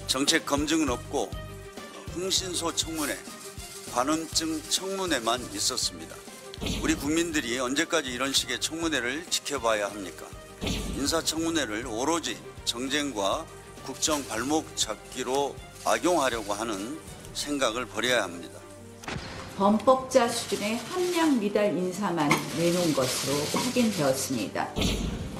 정책 검증은 없고 흥신소 청문회, 관음증 청문회만 있었습니다. 우리 국민들이 언제까지 이런 식의 청문회를 지켜봐야 합니까? 인사청문회를 오로지 정쟁과 국정 발목 잡기로 악용하려고 하는 생각을 버려야 합니다. 범법자 수준의 함량 미달 인사만 내놓은 것으로 확인되었습니다.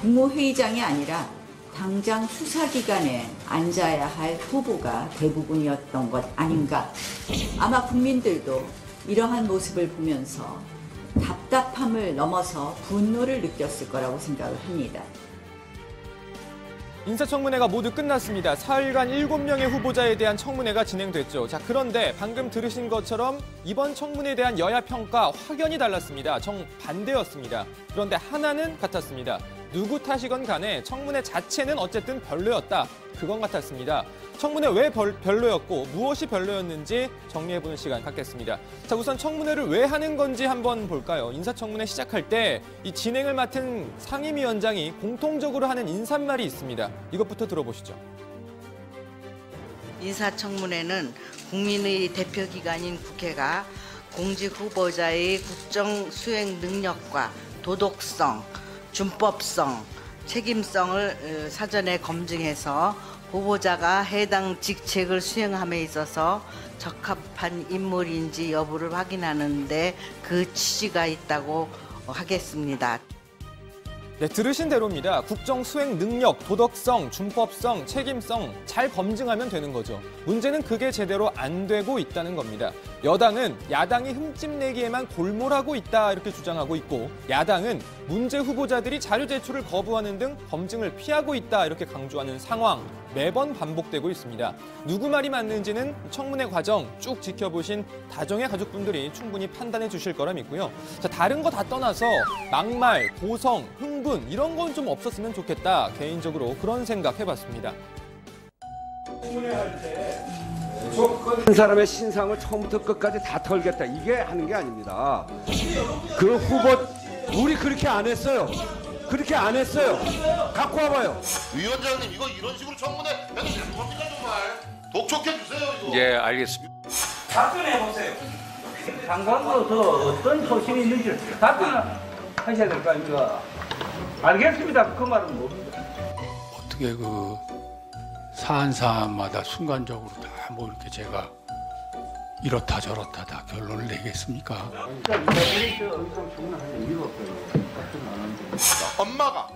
국무회의장이 아니라 당장 수사기관에 앉아야 할 후보가 대부분이었던 것 아닌가. 아마 국민들도 이러한 모습을 보면서 답답함을 넘어서 분노를 느꼈을 거라고 생각을 합니다. 인사청문회가 모두 끝났습니다. 사흘간 7명의 후보자에 대한 청문회가 진행됐죠. 자, 그런데 방금 들으신 것처럼 이번 청문회에 대한 여야 평가 확연히 달랐습니다. 정반대였습니다. 그런데 하나는 같았습니다. 누구 탓이건 간에 청문회 자체는 어쨌든 별로였다. 그건 같았습니다. 청문회 왜 별로였고 무엇이 별로였는지 정리해보는 시간 갖겠습니다. 자, 우선 청문회를 왜 하는 건지 한번 볼까요? 인사청문회 시작할 때 이 진행을 맡은 상임위원장이 공통적으로 하는 인사말이 있습니다. 이것부터 들어보시죠. 인사청문회는 국민의 대표기관인 국회가 공직 후보자의 국정 수행 능력과 도덕성, 준법성, 책임성을 사전에 검증해서 후보자가 해당 직책을 수행함에 있어서 적합한 인물인지 여부를 확인하는 데 그 취지가 있다고 하겠습니다. 네, 들으신 대로입니다. 국정 수행 능력, 도덕성, 준법성, 책임성 잘 검증하면 되는 거죠. 문제는 그게 제대로 안 되고 있다는 겁니다. 여당은 야당이 흠집내기에만 골몰하고 있다 이렇게 주장하고 있고, 야당은 문제 후보자들이 자료 제출을 거부하는 등 검증을 피하고 있다 이렇게 강조하는 상황 매번 반복되고 있습니다. 누구 말이 맞는지는 청문회 과정 쭉 지켜보신 다정의 가족분들이 충분히 판단해 주실 거라 믿고요. 자, 다른 거 다 떠나서 막말, 고성, 흥분 이런 건 좀 없었으면 좋겠다. 개인적으로 그런 생각 해봤습니다. 한 사람의 신상을 처음부터 끝까지 다 털겠다. 이게 하는 게 아닙니다. 그 후보 우리 그렇게 안 했어요. 그렇게 안 했어요. 갖고 와봐요. 위원장님 이거 이런 식으로 청문회 해도 되는 겁니까 정말? 독촉해 주세요 이거. 예, 알겠습니다. 답변해 보세요. 장관도 더 어떤 소신이 있는지 답변하셔야 될 거 아닙니까? 알겠습니다. 그 말은 뭡니까? 어떻게 그 사안사안마다 순간적으로 다 뭐 이렇게 제가 이렇다 저렇다 다 결론을 내겠습니까? 엄마가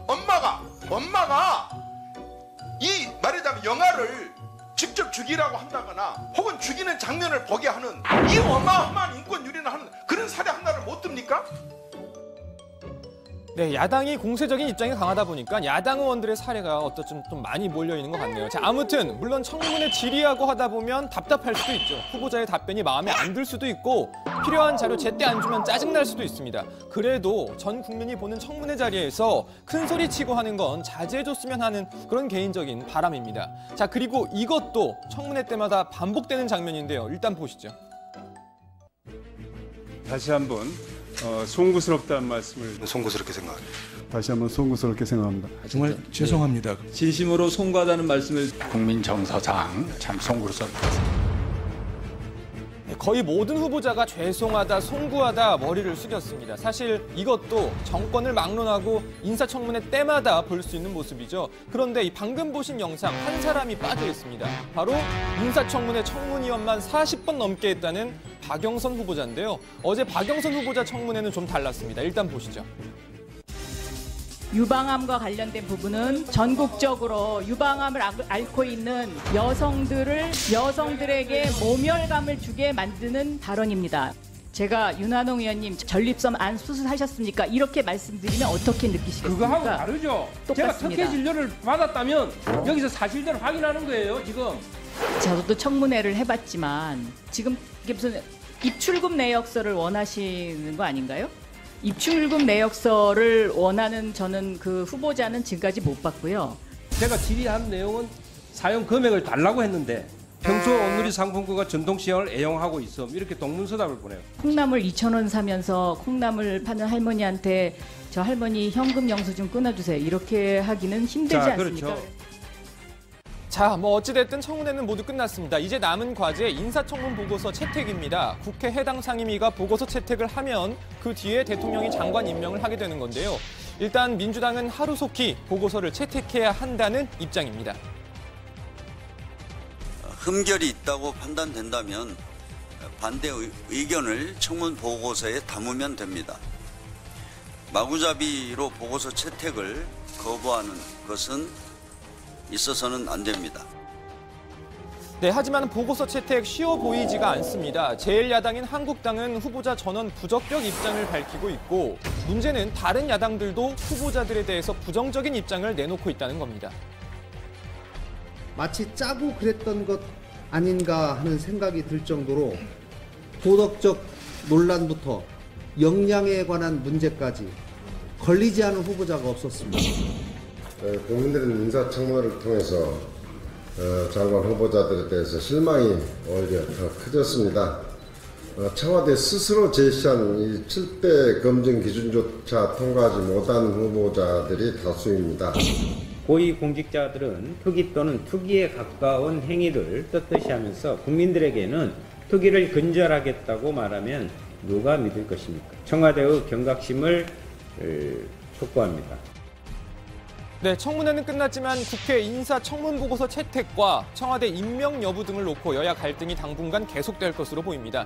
이 말하자면 영화를 직접 죽이라고 한다거나 혹은 죽이는 장면을 보게 하는 이 어마어마한 인권 유린을 하는 그런 사례 하나를 못 듭니까? 네, 야당이 공세적인 입장이 강하다 보니까 야당 의원들의 사례가 어떻든 좀 많이 몰려 있는 것 같네요. 자, 아무튼 물론 청문회 질의하고 하다 보면 답답할 수도 있죠. 후보자의 답변이 마음에 안 들 수도 있고 필요한 자료 제때 안 주면 짜증날 수도 있습니다. 그래도 전 국민이 보는 청문회 자리에서 큰 소리 치고 하는 건 자제해줬으면 하는 그런 개인적인 바람입니다. 자, 그리고 이것도 청문회 때마다 반복되는 장면인데요. 일단 보시죠. 다시 한번 송구스럽다는 말씀을 송구스럽게 생각합니다. 다시 한번 송구스럽게 생각합니다. 정말 죄송합니다. 진심으로 송구하다는 말씀을 국민 정서상 참 송구스럽습니다. 거의 모든 후보자가 죄송하다, 송구하다 머리를 숙였습니다. 사실 이것도 정권을 막론하고 인사청문회 때마다 볼 수 있는 모습이죠. 그런데 이 방금 보신 영상 한 사람이 빠져 있습니다. 바로 인사청문회 청문위원만 40번 넘게 했다는 박영선 후보자인데요. 어제 박영선 후보자 청문회는 좀 달랐습니다. 일단 보시죠. 유방암과 관련된 부분은 전국적으로 유방암을 앓고 있는 여성들에게 모멸감을 주게 만드는 발언입니다. 제가 윤한홍 의원님 전립선 안 수술하셨습니까? 이렇게 말씀드리면 어떻게 느끼시겠습니까? 그거하고 다르죠. 제가 특혜 진료를 받았다면 여기서 사실대로 확인하는 거예요, 지금. 저도 청문회를 해봤지만 지금 이게 무슨 입출금 내역서를 원하시는 거 아닌가요? 입출금 내역서를 원하는 저는 그 후보자는 지금까지 못 봤고요. 제가 질의한 내용은 사용 금액을 달라고 했는데 평소 오늘의 상품권과 전통시장을 애용하고 있음 이렇게 동문서답을 보내요. 콩나물 2,000원 사면서 콩나물 파는 할머니한테 저 할머니 현금 영수 좀 끊어주세요. 이렇게 하기는 힘들지 않습니까? 그렇죠. 자, 어찌됐든 청문회는 모두 끝났습니다. 이제 남은 과제 인사청문 보고서 채택입니다. 국회 해당 상임위가 보고서 채택을 하면 그 뒤에 대통령이 장관 임명을 하게 되는 건데요. 일단 민주당은 하루속히 보고서를 채택해야 한다는 입장입니다. 흠결이 있다고 판단된다면 반대 의견을 청문 보고서에 담으면 됩니다. 마구잡이로 보고서 채택을 거부하는 것은 있어서는 안 됩니다. 네, 하지만 보고서 채택 쉬워 보이지가 않습니다. 제1야당인 한국당은 후보자 전원 부적격 입장을 밝히고 있고 문제는 다른 야당들도 후보자들에 대해서 부정적인 입장을 내놓고 있다는 겁니다. 마치 짜고 그랬던 것 아닌가 하는 생각이 들 정도로 도덕적 논란부터 역량에 관한 문제까지 걸리지 않은 후보자가 없었습니다. 국민들은 인사청문회를 통해서 장관 후보자들에 대해서 실망이 오히려 더 커졌습니다. 청와대 스스로 제시한 이 7대 검증 기준조차 통과하지 못한 후보자들이 다수입니다. 고위공직자들은 투기 또는 투기에 가까운 행위를 떳떳이 하면서 국민들에게는 투기를 근절하겠다고 말하면 누가 믿을 것입니까? 청와대의 경각심을 촉구합니다. 네, 청문회는 끝났지만 국회 인사청문보고서 채택과 청와대 임명 여부 등을 놓고 여야 갈등이 당분간 계속될 것으로 보입니다.